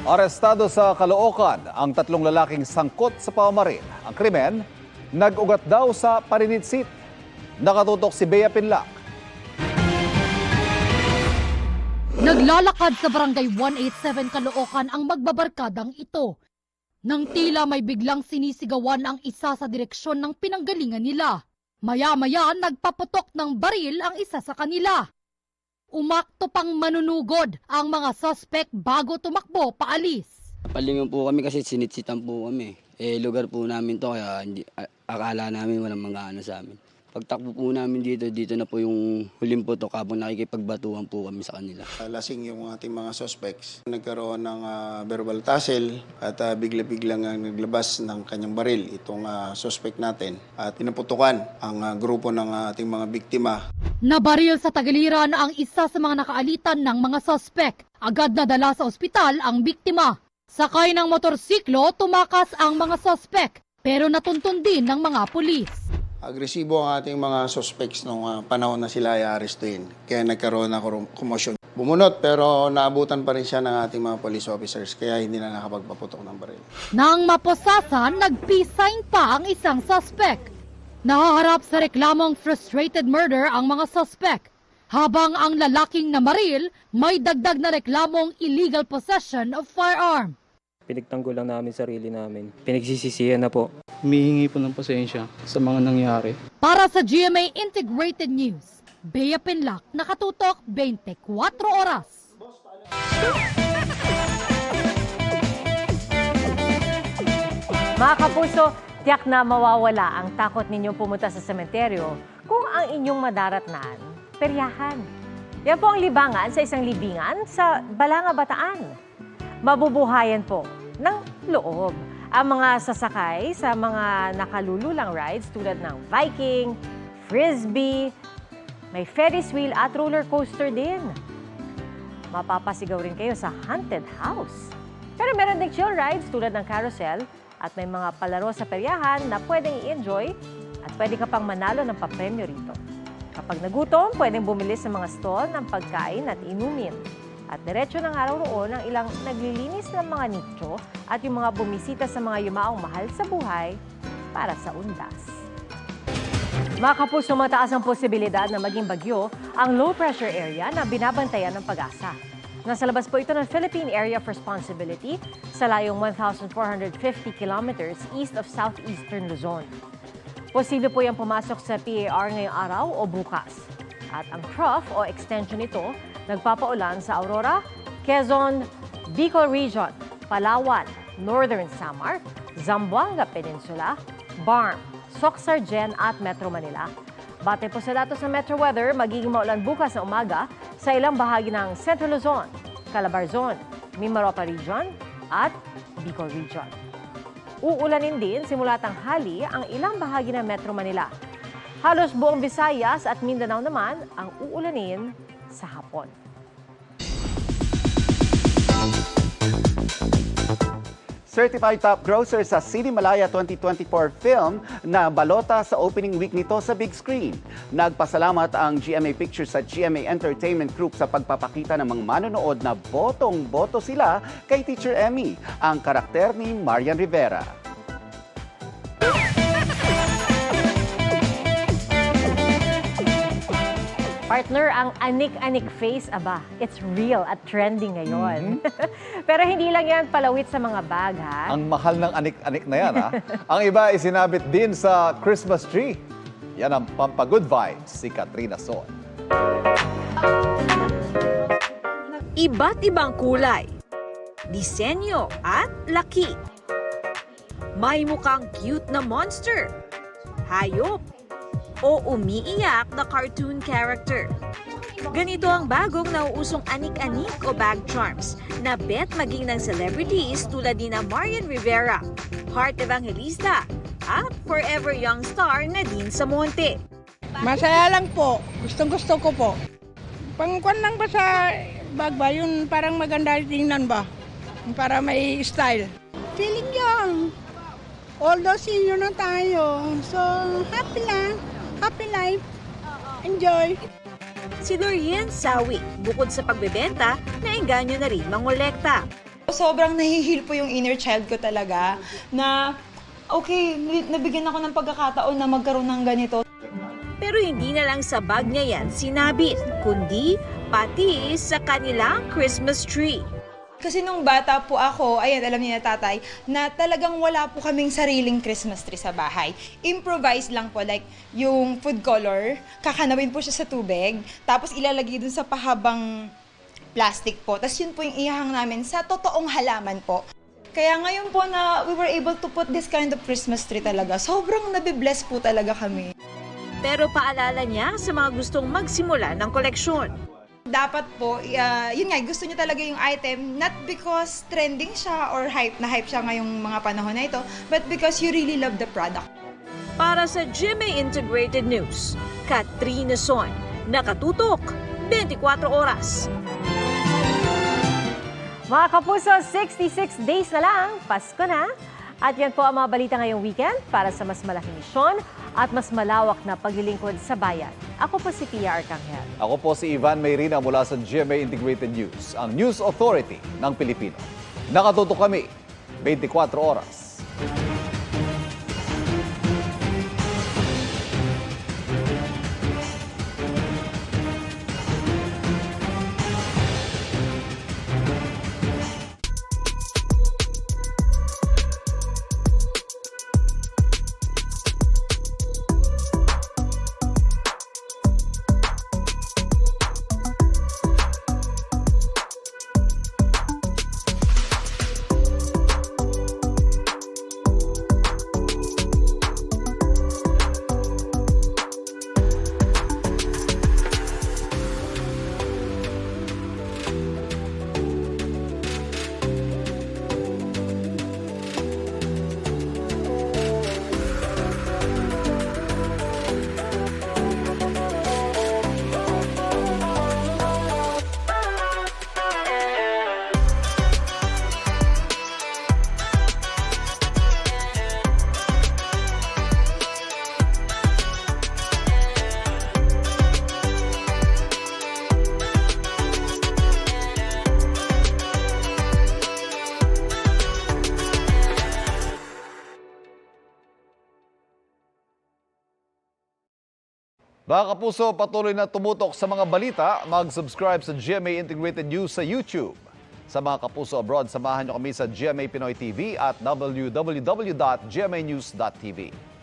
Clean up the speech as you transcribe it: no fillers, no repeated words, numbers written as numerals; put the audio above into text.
Arestado sa Caloocan ang tatlong lalaking sangkot sa pamamaril. Ang krimen, nag-ugat daw sa paninitsit. Nakatutok si Bea Pinlac. Naglalakad sa barangay 187 Caloocan ang magbabarkadang ito. Nang tila may biglang sinisigawan ang isa sa direksyon ng pinanggalingan nila. Maya-maya nagpaputok ng baril ang isa sa kanila. Umakto pang manunugod ang mga suspect bago tumakbo paalis. Palingon po kami kasi sinitsitan po kami. Lugar po namin to kaya akala namin walang mga ano sa amin. Pagtakbo po namin dito na po yung huling putok habang nakikipagbatuhan po kami sa kanila. Lasing yung ating mga suspects. Nagkaroon ng verbal tussle at bigla-biglang naglabas ng kanyang baril itong suspect natin. At pinaputukan ang grupo ng ating mga biktima. Nabaril sa tagiliran ang isa sa mga nakaalitan ng mga suspect. Agad na dala sa ospital ang biktima. Sakay ng motorsiklo, tumakas ang mga suspect pero natuntun din ng mga pulis. Agresibo ang ating mga suspects nung panahon na sila ay arestuin. Kaya nagkaroon ng komosyon. Bumunot pero naabutan pa rin siya ng ating mga police officers kaya hindi na nakapagpaputok ng baril. Nang maposasan, nag-peace sign pa ang isang suspect. Nahaharap sa reklamong frustrated murder ang mga suspect. Habang ang lalaking namaril, may dagdag na reklamong illegal possession of firearm. Pinagtanggol lang namin sarili namin. Pinagsisisihan na po. Humihingi po ng pasensya sa mga nangyari. Para sa GMA Integrated News, Bea Pinlac, nakatutok 24 oras. Mga kapuso, tiyak na mawawala ang takot ninyong pumunta sa sementeryo kung ang inyong madaratnan, peryahan. Yan po ang libangan sa isang libingan sa Balanga, Bataan. Mabubuhayan po ng loob ang mga sasakay sa mga nakalululang rides tulad ng Viking, Frisbee, may Ferris wheel at roller coaster din. Mapapasigaw rin kayo sa haunted house. Pero meron ding chill rides tulad ng carousel at may mga palaro sa peryahan na pwedeng i-enjoy at pwede ka pang manalo ng papremyo rito. Kapag nagutom, pwedeng bumili sa mga stall ng pagkain at inumin. At diretso ng araw roon ang ilang naglilinis ng mga nicho at yung mga bumisita sa mga yumaong mahal sa buhay para sa undas. Mga kapuso, mataas ang posibilidad na maging bagyo ang low pressure area na binabantayan ng Pag-asa. Nasa labas po ito ng Philippine Area of Responsibility sa layong 1,450 kilometers east of southeastern Luzon. Posible po yung pumasok sa PAR ngayong araw o bukas. At ang trough o extension nito nagpapaulan sa Aurora, Quezon, Bicol Region, Palawan, Northern Samar, Zamboanga Peninsula, Barm, Soc-Sargen at Metro Manila. Bate po sa datos ng Metro Weather, magiging maulan bukas na umaga sa ilang bahagi ng Central Luzon, Calabarzon, Mimaropa Region at Bicol Region. Uulanin din simula tanghali ang ilang bahagi ng Metro Manila. Halos buong Visayas at Mindanao naman ang uulanin sa hapon. Certified top grosser sa Cine Malaya 2024 film na balota sa opening week nito sa big screen. Nagpasalamat ang GMA Pictures at GMA Entertainment Group sa pagpapakita ng mga manonood na botong-boto sila kay Teacher Emmy, ang karakter ni Marian Rivera. Partner, ang anik-anik face, aba, it's real at trending ngayon. Pero hindi lang yan palawit sa mga bag, ha? Ang mahal ng anik-anik na yan, ha? Ang iba ay sinabit din sa Christmas tree. Yan ang pampagood vibes, si Katrina Son. Iba't ibang kulay, disenyo at laki. May mukhang cute na monster, hayop, o umiiyak na cartoon character. Ganito ang bagong nauusong anik-anik o bag charms na bet maging ng celebrities tulad ni Marian Rivera, Heart Evangelista, at forever young star Nadine Samonte. Masaya lang po. Gustong-gusto ko po. Pangkuan lang ba sa bag ba? Yun parang maganda tingnan ba? Para may style. Feeling young. Although senior na tayo. So, happy lang. Happy life. Enjoy. Si Dorian Sawi, bukod sa pagbebenta, naengganyo na rin mangolekta. Sobrang nahihil po yung inner child ko talaga na okay, nabigyan ako ng pagkakataon na magkaroon ng ganito. Pero hindi na lang sa bag niya yan sinabit, kundi pati sa kanilang Christmas tree. Kasi nung bata po ako, ayan, alam niya na tatay, na talagang wala po kaming sariling Christmas tree sa bahay. Improvise lang po, like yung food color, kakanawin po siya sa tubig, tapos ilalagay dun sa pahabang plastic po. Tapos yun po yung ihahang namin sa totoong halaman po. Kaya ngayon po na we were able to put this kind of Christmas tree talaga, sobrang nabibless po talaga kami. Pero paalala niya sa mga gustong magsimula ng koleksyon. Dapat po, yun nga, gusto niyo talaga yung item, not because trending siya or hype siya ngayong mga panahon na ito, but because you really love the product. Para sa GMA Integrated News, Katrina Son, nakatutok 24 oras. Mga kapuso, 66 days na lang, Pasko na. At yan po ang mga balita ngayong weekend para sa mas malaking misyon at mas malawak na paglilingkod sa bayan. Ako po si Pia Arcangel. Ako po si Ivan Mayrina mula sa GMA Integrated News, ang News Authority ng Pilipino. Nakatutok kami 24 oras. Mga kapuso, patuloy na tumutok sa mga balita. Mag-subscribe sa GMA Integrated News sa YouTube. Sa mga kapuso abroad, samahan niyo kami sa GMA Pinoy TV at www.gmanews.tv.